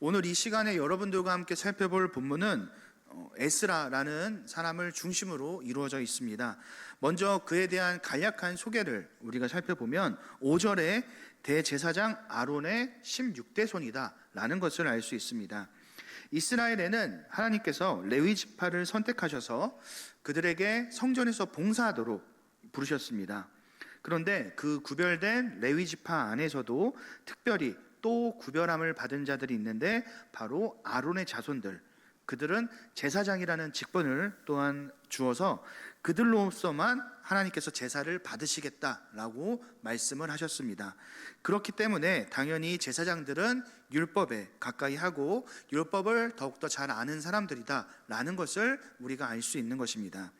오늘 이 시간에 여러분들과 함께 살펴볼 본문은 에스라라는 사람을 중심으로 이루어져 있습니다. 먼저 그에 대한 간략한 소개를 우리가 살펴보면 5절에 대제사장 아론의 16대 손이다 라는 것을 알 수 있습니다. 이스라엘에는 하나님께서 레위 지파를 선택하셔서 그들에게 성전에서 봉사하도록 부르셨습니다. 그런데 그 구별된 레위 지파 안에서도 특별히 또 구별함을 받은 자들이 있는데 바로 아론의 자손들, 그들은 제사장이라는 직분을 또한 주어서 그들로서만 하나님께서 제사를 받으시겠다라고 말씀을 하셨습니다. 그렇기 때문에 당연히 제사장들은 율법에 가까이 하고 율법을 더욱더 잘 아는 사람들이다라는 것을 우리가 알 수 있는 것입니다.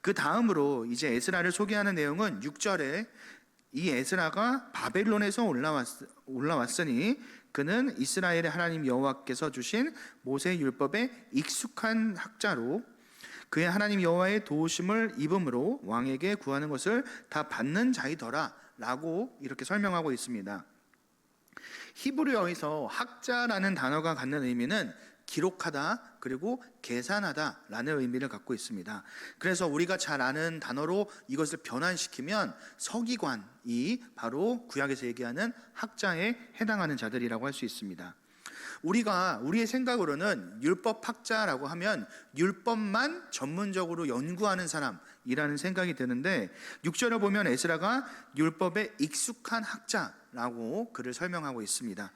그 다음으로 이제 에스라를 소개하는 내용은 6절에 이 에스라가 바벨론에서 올라왔으니 그는 이스라엘의 하나님 여호와께서 주신 모세 율법에 익숙한 학자로 그의 하나님 여호와의 도우심을 입음으로 왕에게 구하는 것을 다 받는 자이더라 라고 이렇게 설명하고 있습니다. 히브리어에서 학자라는 단어가 갖는 의미는 기록하다 그리고 계산하다 라는 의미를 갖고 있습니다. 그래서 우리가 잘 아는 단어로 이것을 변환시키면 서기관이 바로 구약에서 얘기하는 학자에 해당하는 자들이라고 할 수 있습니다. 우리의 생각으로는 율법학자라고 하면 율법만 전문적으로 연구하는 사람이라는 생각이 드는데 6절을 보면 에스라가 율법에 익숙한 학자라고 그를 설명하고 있습니다.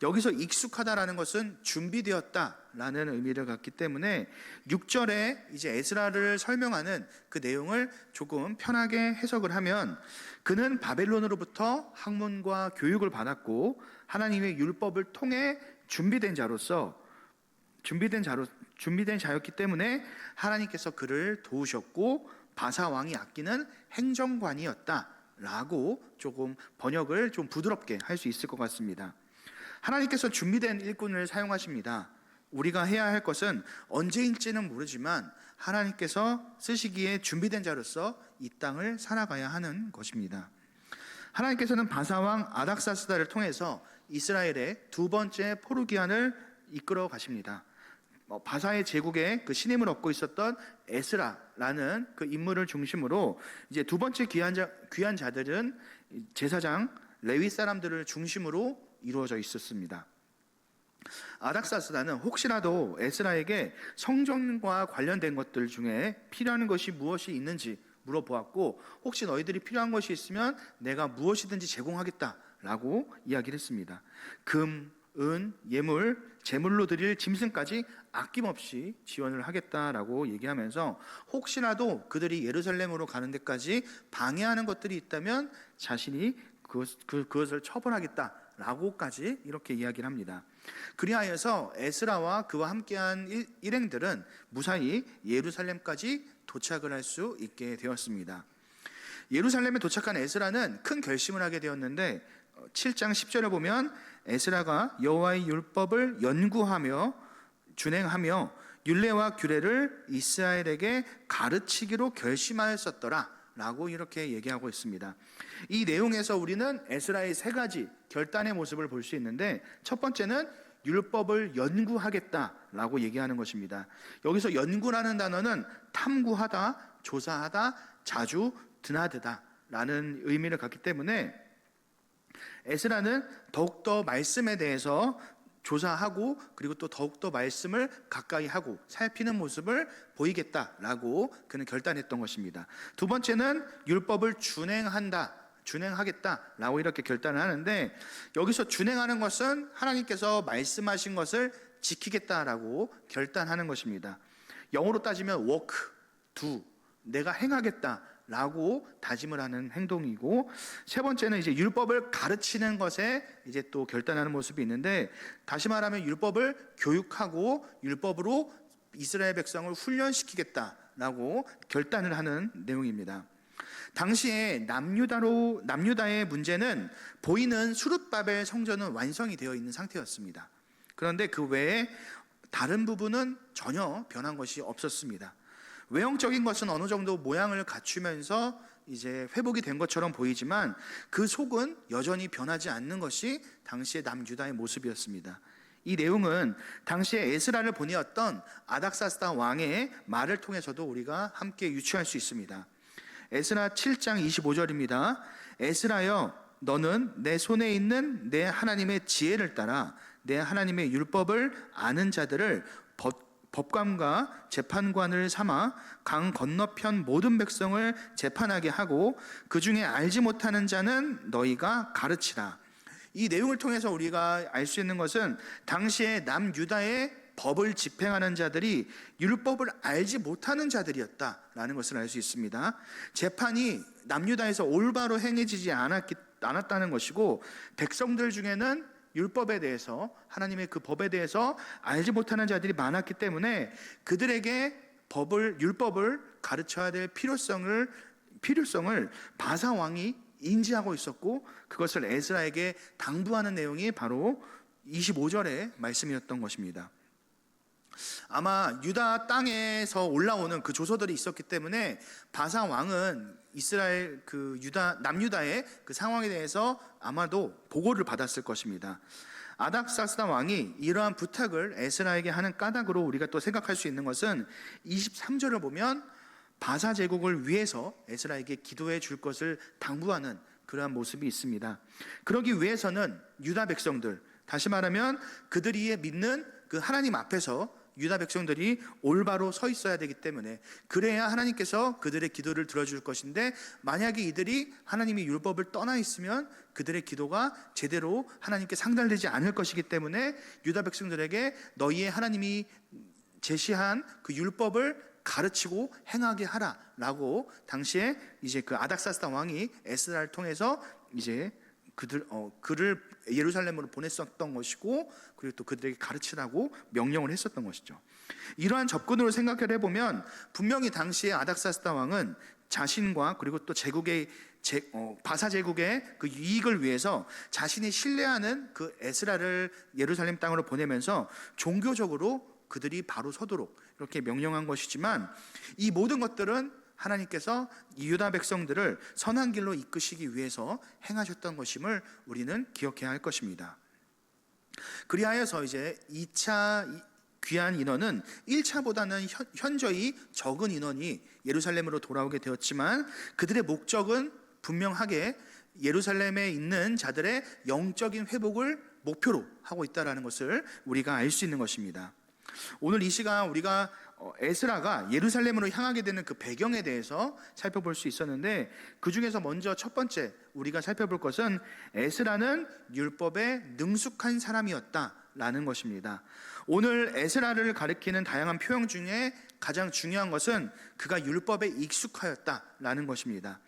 여기서 익숙하다라는 것은 준비되었다라는 의미를 갖기 때문에 6절에 이제 에스라를 설명하는 그 내용을 조금 편하게 해석을 하면 그는 바벨론으로부터 학문과 교육을 받았고 하나님의 율법을 통해 준비된 자였기 때문에 하나님께서 그를 도우셨고 바사 왕이 아끼는 행정관이었다라고 조금 번역을 좀 부드럽게 할 수 있을 것 같습니다. 하나님께서 준비된 일꾼을 사용하십니다. 우리가 해야 할 것은 언제일지는 모르지만 하나님께서 쓰시기에 준비된 자로서 이 땅을 살아가야 하는 것입니다. 하나님께서는 바사왕 아닥사스다를 통해서 이스라엘의 두 번째 포르기안을 이끌어 가십니다. 바사의 제국에 그 신임을 얻고 있었던 에스라라는 그 인물을 중심으로 이제 두 번째 귀한 자들은 제사장 레위 사람들을 중심으로 이루어져 있었습니다. 아닥사스다는 혹시라도 에스라에게 성전과 관련된 것들 중에 필요한 것이 무엇이 있는지 물어보았고 혹시 너희들이 필요한 것이 있으면 내가 무엇이든지 제공하겠다라고 이야기를 했습니다. 금, 은, 예물, 제물로 드릴 짐승까지 아낌없이 지원을 하겠다라고 얘기하면서 혹시라도 그들이 예루살렘으로 가는 데까지 방해하는 것들이 있다면 자신이 그것을 처벌하겠다라고까지 이렇게 이야기를 합니다. 그리하여서 에스라와 그와 함께한 일행들은 무사히 예루살렘까지 도착을 할 수 있게 되었습니다. 예루살렘에 도착한 에스라는 큰 결심을 하게 되었는데 7장 10절을 보면 에스라가 여호와의 율법을 연구하며 준행하며 율례와 규례를 이스라엘에게 가르치기로 결심하였었더라 라고 이렇게 얘기하고 있습니다. 이 내용에서 우리는 에스라의 세 가지 결단의 모습을 볼 수 있는데 첫 번째는 율법을 연구하겠다라고 얘기하는 것입니다. 여기서 연구라는 단어는 탐구하다, 조사하다, 자주 드나드다 라는 의미를 갖기 때문에 에스라는 더욱더 말씀에 대해서 조사하고 그리고 또 더욱더 말씀을 가까이 하고 살피는 모습을 보이겠다라고 그는 결단했던 것입니다. 두 번째는 율법을 준행하겠다라고 이렇게 결단을 하는데 여기서 준행하는 것은 하나님께서 말씀하신 것을 지키겠다라고 결단하는 것입니다. 영어로 따지면 work, do, 내가 행하겠다라고 다짐을 하는 행동이고 세 번째는 이제 율법을 가르치는 것에 이제 또 결단하는 모습이 있는데 다시 말하면 율법을 교육하고 율법으로 이스라엘 백성을 훈련시키겠다라고 결단을 하는 내용입니다. 당시에 남유다의 문제는 보이는 수룹바벨 성전은 완성이 되어 있는 상태였습니다. 그런데 그 외에 다른 부분은 전혀 변한 것이 없었습니다. 외형적인 것은 어느 정도 모양을 갖추면서 이제 회복이 된 것처럼 보이지만 그 속은 여전히 변하지 않는 것이 당시의 남유다의 모습이었습니다. 이 내용은 당시에 에스라를 보내었던 아닥사스다 왕의 말을 통해서도 우리가 함께 유추할 수 있습니다. 에스라 7장 25절입니다. 에스라여, 너는 내 손에 있는 내 하나님의 지혜를 따라 내 하나님의 율법을 아는 자들을 법관과 재판관을 삼아 강 건너편 모든 백성을 재판하게 하고 그 중에 알지 못하는 자는 너희가 가르치라. 이 내용을 통해서 우리가 알 수 있는 것은 당시에 남유다의 법을 집행하는 자들이 율법을 알지 못하는 자들이었다라는 것을 알 수 있습니다. 재판이 남유다에서 올바로 행해지지 않았다는 것이고, 백성들 중에는 율법에 대해서, 하나님의 그 법에 대해서 알지 못하는 자들이 많았기 때문에 그들에게 율법을 가르쳐야 될 필요성을 바사 왕이 인지하고 있었고, 그것을 에스라에게 당부하는 내용이 바로 25절의 말씀이었던 것입니다. 아마 유다 땅에서 올라오는 그 조서들이 있었기 때문에 바사 왕은 이스라엘 남유다의 그 상황에 대해서 아마도 보고를 받았을 것입니다. 아닥사스다 왕이 이러한 부탁을 에스라에게 하는 까닭으로 우리가 또 생각할 수 있는 것은 23절을 보면 바사 제국을 위해서 에스라에게 기도해 줄 것을 당부하는 그러한 모습이 있습니다. 그러기 위해서는 유다 백성들, 다시 말하면 그들이 믿는 그 하나님 앞에서 유다 백성들이 올바로 서 있어야 되기 때문에, 그래야 하나님께서 그들의 기도를 들어줄 것인데, 만약에 이들이 하나님의 율법을 떠나 있으면 그들의 기도가 제대로 하나님께 상달되지 않을 것이기 때문에 유다 백성들에게 너희의 하나님이 제시한 그 율법을 가르치고 행하게 하라라고 당시에 이제 그 아닥사스다 왕이 에스라를 통해서 이제 그를 예루살렘으로 보냈었던 것이고, 그리고 또 그들에게 가르치라고 명령을 했었던 것이죠. 이러한 접근으로 생각을 해보면 분명히 당시에 아닥사스다 왕은 자신과 그리고 또 바사 제국의 그 이익을 위해서 자신이 신뢰하는 그 에스라를 예루살렘 땅으로 보내면서 종교적으로 그들이 바로 서도록 이렇게 명령한 것이지만, 이 모든 것들은 하나님께서 이 유다 백성들을 선한 길로 이끄시기 위해서 행하셨던 것임을 우리는 기억해야 할 것입니다. 그리하여서 이제 2차 귀한 인원은 1차보다는 현저히 적은 인원이 예루살렘으로 돌아오게 되었지만, 그들의 목적은 분명하게 예루살렘에 있는 자들의 영적인 회복을 목표로 하고 있다는 것을 우리가 알 수 있는 것입니다. 오늘 이 시간 우리가 에스라가 예루살렘으로 향하게 되는 그 배경에 대해서 살펴볼 수 있었는데, 그 중에서 먼저 첫 번째 우리가 살펴볼 것은 에스라는 율법에 능숙한 사람이었다라는 것입니다. 오늘 에스라를 가리키는 다양한 표현 중에 가장 중요한 것은 그가 율법에 익숙하였다라는 것입니다.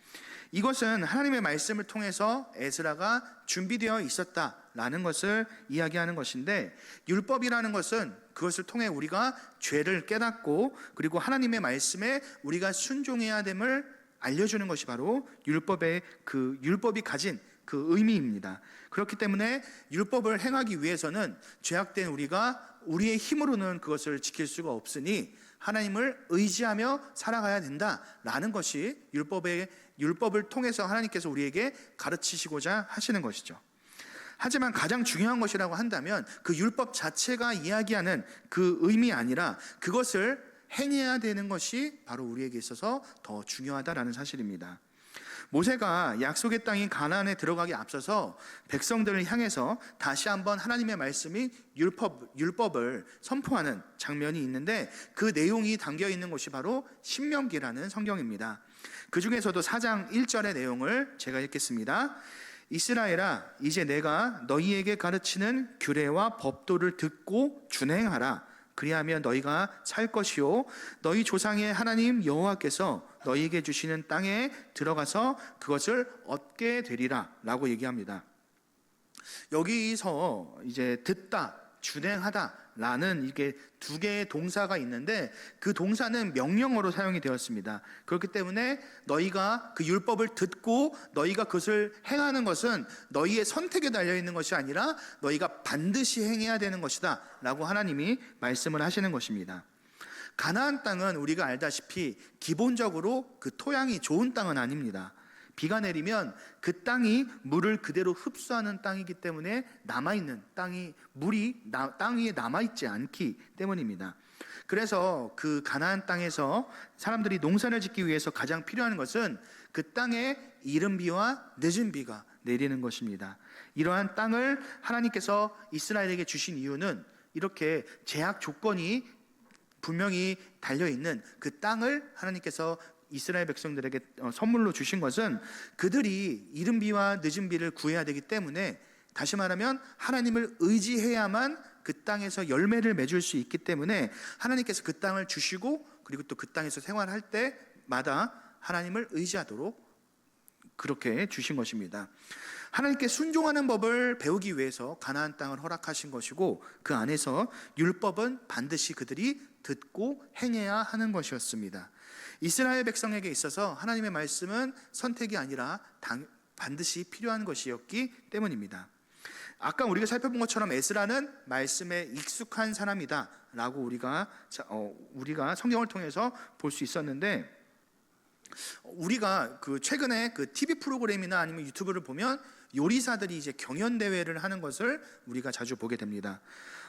이것은 하나님의 말씀을 통해서 에스라가 준비되어 있었다라는 것을 이야기하는 것인데, 율법이라는 것은 그것을 통해 우리가 죄를 깨닫고 그리고 하나님의 말씀에 우리가 순종해야 됨을 알려주는 것이 바로 율법이 가진 그 의미입니다. 그렇기 때문에 율법을 행하기 위해서는 죄악된 우리가 우리의 힘으로는 그것을 지킬 수가 없으니 하나님을 의지하며 살아가야 된다라는 것이 율법을 통해서 하나님께서 우리에게 가르치시고자 하시는 것이죠. 하지만 가장 중요한 것이라고 한다면 그 율법 자체가 이야기하는 그 의미 아니라 그것을 행해야 되는 것이 바로 우리에게 있어서 더 중요하다라는 사실입니다. 모세가 약속의 땅인 가나안에 들어가기 앞서서 백성들을 향해서 다시 한번 하나님의 말씀인 율법을 선포하는 장면이 있는데, 그 내용이 담겨 있는 것이 바로 신명기라는 성경입니다. 그 중에서도 4장 1절의 내용을 제가 읽겠습니다. 이스라엘아, 이제 내가 너희에게 가르치는 규례와 법도를 듣고 준행하라. 그리하면 너희가 살 것이요 너희 조상의 하나님 여호와께서 너희에게 주시는 땅에 들어가서 그것을 얻게 되리라 라고 얘기합니다. 여기서 이제 듣다, 준행하다 라는 이게 두 개의 동사가 있는데, 그 동사는 명령어로 사용이 되었습니다. 그렇기 때문에 너희가 그 율법을 듣고 너희가 그것을 행하는 것은 너희의 선택에 달려있는 것이 아니라 너희가 반드시 행해야 되는 것이다 라고 하나님이 말씀을 하시는 것입니다. 가나안 땅은 우리가 알다시피 기본적으로 그 토양이 좋은 땅은 아닙니다. 비가 내리면 그 땅이 물을 그대로 흡수하는 땅이기 때문에 남아있는 물이 땅 위에 남아있지 않기 때문입니다. 그래서 그 가나안 땅에서 사람들이 농사를 짓기 위해서 가장 필요한 것은 그 땅에 이른 비와 늦은 비가 내리는 것입니다. 이러한 땅을 하나님께서 이스라엘에게 주신 이유는 이렇게 제약 조건이 분명히 달려있는 그 땅을 하나님께서 이스라엘 백성들에게 선물로 주신 것은 그들이 이른 비와 늦은 비를 구해야 되기 때문에, 다시 말하면 하나님을 의지해야만 그 땅에서 열매를 맺을 수 있기 때문에 하나님께서 그 땅을 주시고, 그리고 또 그 땅에서 생활할 때마다 하나님을 의지하도록 그렇게 주신 것입니다. 하나님께 순종하는 법을 배우기 위해서 가나안 땅을 허락하신 것이고, 그 안에서 율법은 반드시 그들이 듣고 행해야 하는 것이었습니다. 이스라엘 백성에게 있어서 하나님의 말씀은 선택이 아니라 반드시 필요한 것이었기 때문입니다. 아까 우리가 살펴본 것처럼 에스라는 말씀에 익숙한 사람이다 라고 우리가 성경을 통해서 볼 수 있었는데, 우리가 최근에 TV 프로그램이나 아니면 유튜브를 보면 요리사들이 이제 경연 대회를 하는 것을 우리가 자주 보게 됩니다.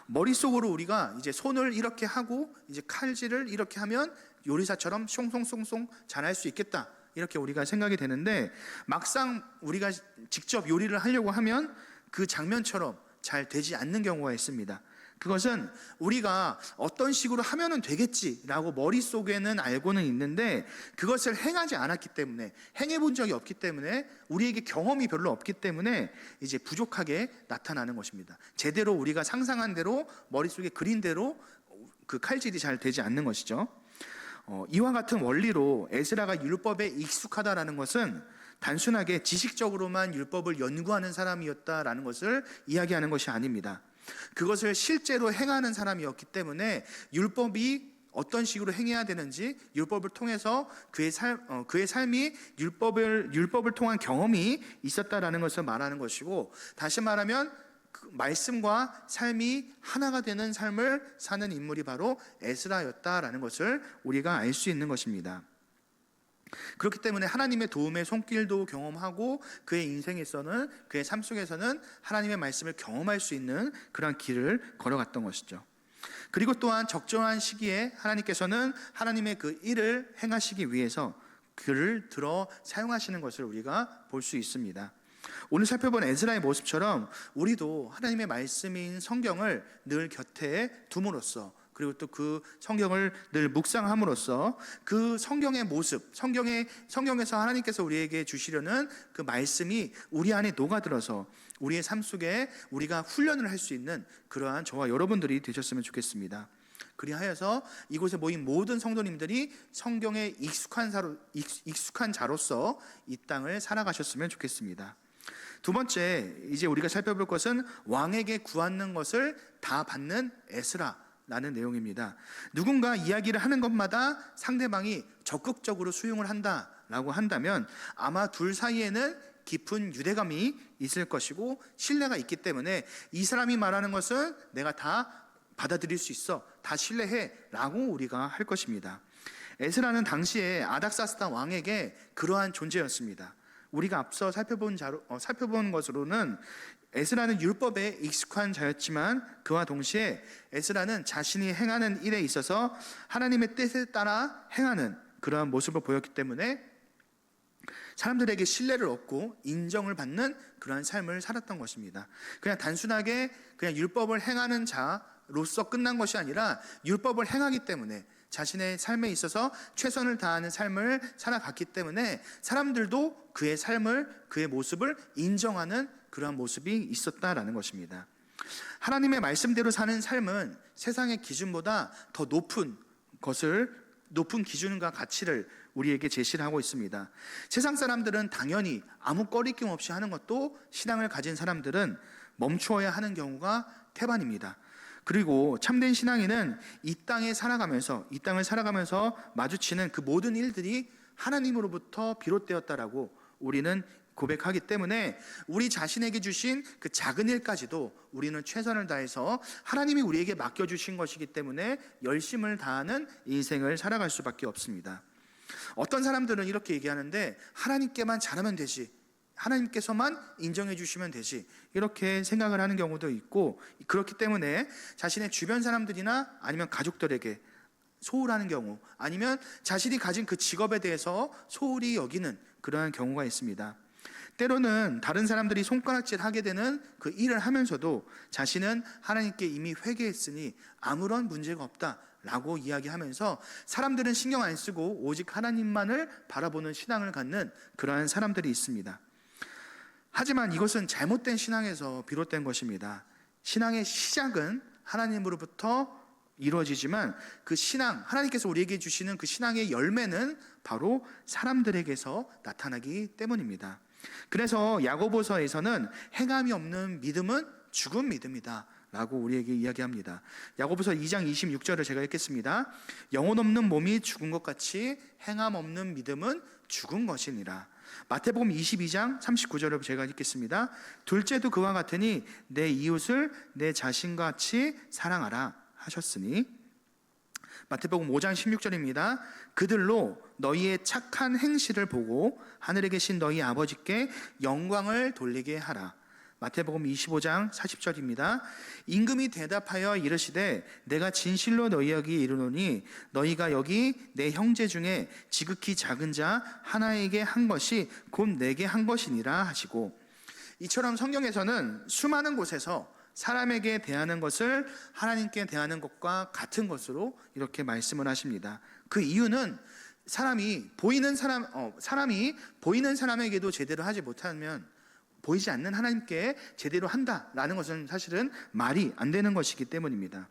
머릿속으로 우리가 이제 손을 이렇게 하고 이제 칼질을 이렇게 하면 요리사처럼 숑숑숑숑 잘할 수 있겠다, 이렇게 우리가 생각이 되는데, 막상 우리가 직접 요리를 하려고 하면 그 장면처럼 잘 되지 않는 경우가 있습니다. 그것은 우리가 어떤 식으로 하면은 되겠지라고 머릿속에는 알고는 있는데 그것을 행하지 않았기 때문에, 행해본 적이 없기 때문에, 우리에게 경험이 별로 없기 때문에 이제 부족하게 나타나는 것입니다. 제대로 우리가 상상한 대로, 머릿속에 그린 대로 그 칼질이 잘 되지 않는 것이죠. 이와 같은 원리로 에스라가 율법에 익숙하다라는 것은 단순하게 지식적으로만 율법을 연구하는 사람이었다라는 것을 이야기하는 것이 아닙니다. 그것을 실제로 행하는 사람이었기 때문에 율법이 어떤 식으로 행해야 되는지, 율법을 통해서 그의 삶이 율법을 통한 경험이 있었다라는 것을 말하는 것이고, 다시 말하면 그 말씀과 삶이 하나가 되는 삶을 사는 인물이 바로 에스라였다라는 것을 우리가 알 수 있는 것입니다. 그렇기 때문에 하나님의 도움의 손길도 경험하고 그의 인생에서는, 그의 삶 속에서는 하나님의 말씀을 경험할 수 있는 그런 길을 걸어갔던 것이죠. 그리고 또한 적절한 시기에 하나님께서는 하나님의 그 일을 행하시기 위해서 그를 들어 사용하시는 것을 우리가 볼 수 있습니다. 오늘 살펴본 에스라의 모습처럼 우리도 하나님의 말씀인 성경을 늘 곁에 둠으로써, 그리고 또 그 성경을 늘 묵상함으로써 그 성경의 모습, 성경에서 하나님께서 우리에게 주시려는 그 말씀이 우리 안에 녹아들어서 우리의 삶 속에 우리가 훈련을 할 수 있는 그러한 저와 여러분들이 되셨으면 좋겠습니다. 그리하여서 이곳에 모인 모든 성도님들이 성경에 익숙한 자로서 이 땅을 살아가셨으면 좋겠습니다. 두 번째, 이제 우리가 살펴볼 것은 왕에게 구하는 것을 다 받는 에스라라는 내용입니다. 누군가 이야기를 하는 것마다 상대방이 적극적으로 수용을 한다라고 한다면 아마 둘 사이에는 깊은 유대감이 있을 것이고 신뢰가 있기 때문에 이 사람이 말하는 것은 내가 다 받아들일 수 있어, 다 신뢰해 라고 우리가 할 것입니다. 에스라는 당시에 아닥사스다 왕에게 그러한 존재였습니다. 우리가 앞서 살펴본 것으로는 에스라는 율법에 익숙한 자였지만 그와 동시에 에스라는 자신이 행하는 일에 있어서 하나님의 뜻에 따라 행하는 그러한 모습을 보였기 때문에 사람들에게 신뢰를 얻고 인정을 받는 그러한 삶을 살았던 것입니다. 그냥 단순하게 그냥 율법을 행하는 자로서 끝난 것이 아니라 율법을 행하기 때문에 자신의 삶에 있어서 최선을 다하는 삶을 살아갔기 때문에 사람들도 그의 삶을, 그의 모습을 인정하는 그러한 모습이 있었다라는 것입니다. 하나님의 말씀대로 사는 삶은 세상의 기준보다 더 높은 기준과 가치를 우리에게 제시를 하고 있습니다. 세상 사람들은 당연히 아무 꺼리낌 없이 하는 것도 신앙을 가진 사람들은 멈추어야 하는 경우가 태반입니다. 그리고 참된 신앙인은 이 땅을 살아가면서 마주치는 그 모든 일들이 하나님으로부터 비롯되었다라고 우리는 고백하기 때문에 우리 자신에게 주신 그 작은 일까지도 우리는 최선을 다해서 하나님이 우리에게 맡겨주신 것이기 때문에 열심을 다하는 인생을 살아갈 수밖에 없습니다. 어떤 사람들은 이렇게 얘기하는데 하나님께만 잘하면 되지, 하나님께서만 인정해 주시면 되지, 이렇게 생각을 하는 경우도 있고, 그렇기 때문에 자신의 주변 사람들이나 아니면 가족들에게 소홀하는 경우, 아니면 자신이 가진 그 직업에 대해서 소홀히 여기는 그러한 경우가 있습니다. 때로는 다른 사람들이 손가락질 하게 되는 그 일을 하면서도 자신은 하나님께 이미 회개했으니 아무런 문제가 없다 라고 이야기하면서 사람들은 신경 안 쓰고 오직 하나님만을 바라보는 신앙을 갖는 그러한 사람들이 있습니다. 하지만 이것은 잘못된 신앙에서 비롯된 것입니다. 신앙의 시작은 하나님으로부터 이루어지지만 그 신앙, 하나님께서 우리에게 주시는 그 신앙의 열매는 바로 사람들에게서 나타나기 때문입니다. 그래서 야고보서에서는 행함이 없는 믿음은 죽은 믿음이다 라고 우리에게 이야기합니다. 야고보서 2장 26절을 제가 읽겠습니다. 영혼 없는 몸이 죽은 것 같이 행함 없는 믿음은 죽은 것이니라. 마태복음 22장 39절을 제가 읽겠습니다. 둘째도 그와 같으니 내 이웃을 내 자신과 같이 사랑하라 하셨으니. 마태복음 5장 16절입니다. 그들로 너희의 착한 행실을 보고 하늘에 계신 너희 아버지께 영광을 돌리게 하라. 마태복음 25장 40절입니다. 임금이 대답하여 이르시되 내가 진실로 너희에게 이르노니 너희가 여기 내 형제 중에 지극히 작은 자 하나에게 한 것이 곧 내게 한 것이니라 하시고, 이처럼 성경에서는 수많은 곳에서 사람에게 대하는 것을 하나님께 대하는 것과 같은 것으로 이렇게 말씀을 하십니다. 그 이유는 사람이 보이는 사람에게도 제대로 하지 못하면 보이지 않는 하나님께 제대로 한다라는 것은 사실은 말이 안 되는 것이기 때문입니다.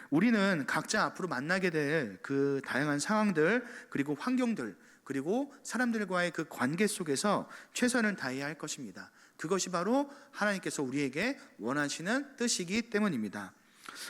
우리는 각자 앞으로 만나게 될 그 다양한 상황들, 그리고 환경들, 그리고 사람들과의 그 관계 속에서 최선을 다해야 할 것입니다. 그것이 바로 하나님께서 우리에게 원하시는 뜻이기 때문입니다.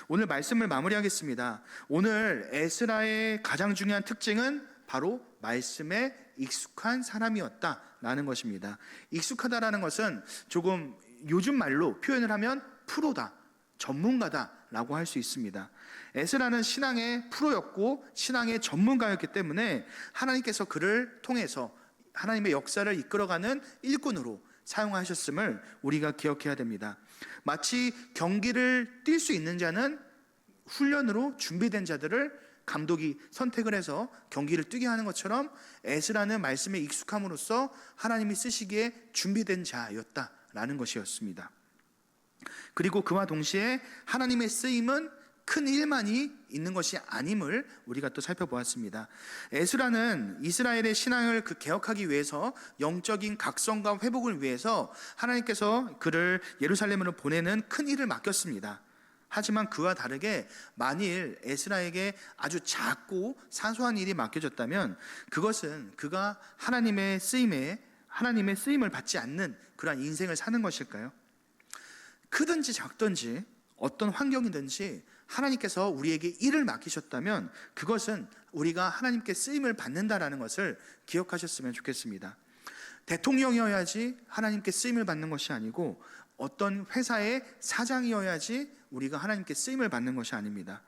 오늘 말씀을 마무리하겠습니다. 오늘 에스라의 가장 중요한 특징은 바로 말씀에 익숙한 사람이었다라는 것입니다. 익숙하다라는 것은 조금 요즘 말로 표현을 하면 프로다, 전문가다라고 할 수 있습니다. 에스라는 신앙의 프로였고 신앙의 전문가였기 때문에 하나님께서 그를 통해서 하나님의 역사를 이끌어가는 일꾼으로 사용하셨음을 우리가 기억해야 됩니다. 마치 경기를 뛸 수 있는 자는 훈련으로 준비된 자들을 감독이 선택을 해서 경기를 뛰게 하는 것처럼 에스라는 말씀에 익숙함으로써 하나님이 쓰시기에 준비된 자였다라는 것이었습니다. 그리고 그와 동시에 하나님의 쓰임은 큰 일만이 있는 것이 아님을 우리가 또 살펴보았습니다. 에스라는 이스라엘의 신앙을 개혁하기 위해서 영적인 각성과 회복을 위해서 하나님께서 그를 예루살렘으로 보내는 큰 일을 맡겼습니다. 하지만 그와 다르게 만일 에스라에게 아주 작고 사소한 일이 맡겨졌다면 그것은 그가 하나님의 쓰임을 받지 않는 그러한 인생을 사는 것일까요? 크든지 작든지 어떤 환경이든지 하나님께서 우리에게 일을 맡기셨다면 그것은 우리가 하나님께 쓰임을 받는다라는 것을 기억하셨으면 좋겠습니다. 대통령이어야지 하나님께 쓰임을 받는 것이 아니고 어떤 회사의 사장이어야지 우리가 하나님께 쓰임을 받는 것이 아닙니다.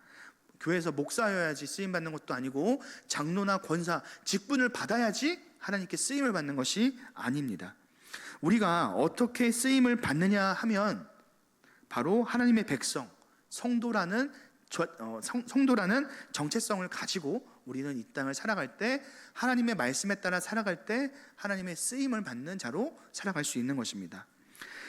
교회에서 목사여야지 쓰임 받는 것도 아니고 장로나 권사, 직분을 받아야지 하나님께 쓰임을 받는 것이 아닙니다. 우리가 어떻게 쓰임을 받느냐 하면 바로 하나님의 백성, 성도라는 정체성을 가지고 우리는 이 땅을 살아갈 때, 하나님의 말씀에 따라 살아갈 때 하나님의 쓰임을 받는 자로 살아갈 수 있는 것입니다.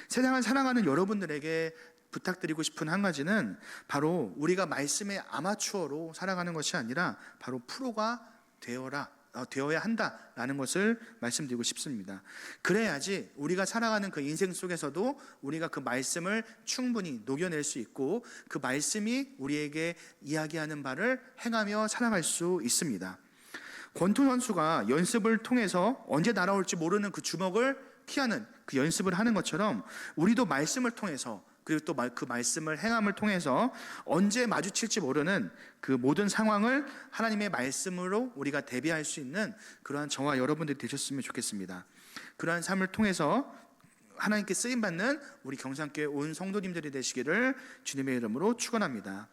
세상을 살아가는 여러분들에게 부탁드리고 싶은 한 가지는 바로 우리가 말씀의 아마추어로 살아가는 것이 아니라 바로 프로가 되어야 한다라는 것을 말씀드리고 싶습니다. 그래야지 우리가 살아가는 그 인생 속에서도 우리가 그 말씀을 충분히 녹여낼 수 있고 그 말씀이 우리에게 이야기하는 바를 행하며 살아갈 수 있습니다. 권투 선수가 연습을 통해서 언제 날아올지 모르는 그 주먹을 피하는 그 연습을 하는 것처럼 우리도 말씀을 통해서, 그리고 또 그 말씀을 행함을 통해서 언제 마주칠지 모르는 그 모든 상황을 하나님의 말씀으로 우리가 대비할 수 있는 그러한 저와 여러분들이 되셨으면 좋겠습니다. 그러한 삶을 통해서 하나님께 쓰임받는 우리 경상교회 온 성도님들이 되시기를 주님의 이름으로 축원합니다.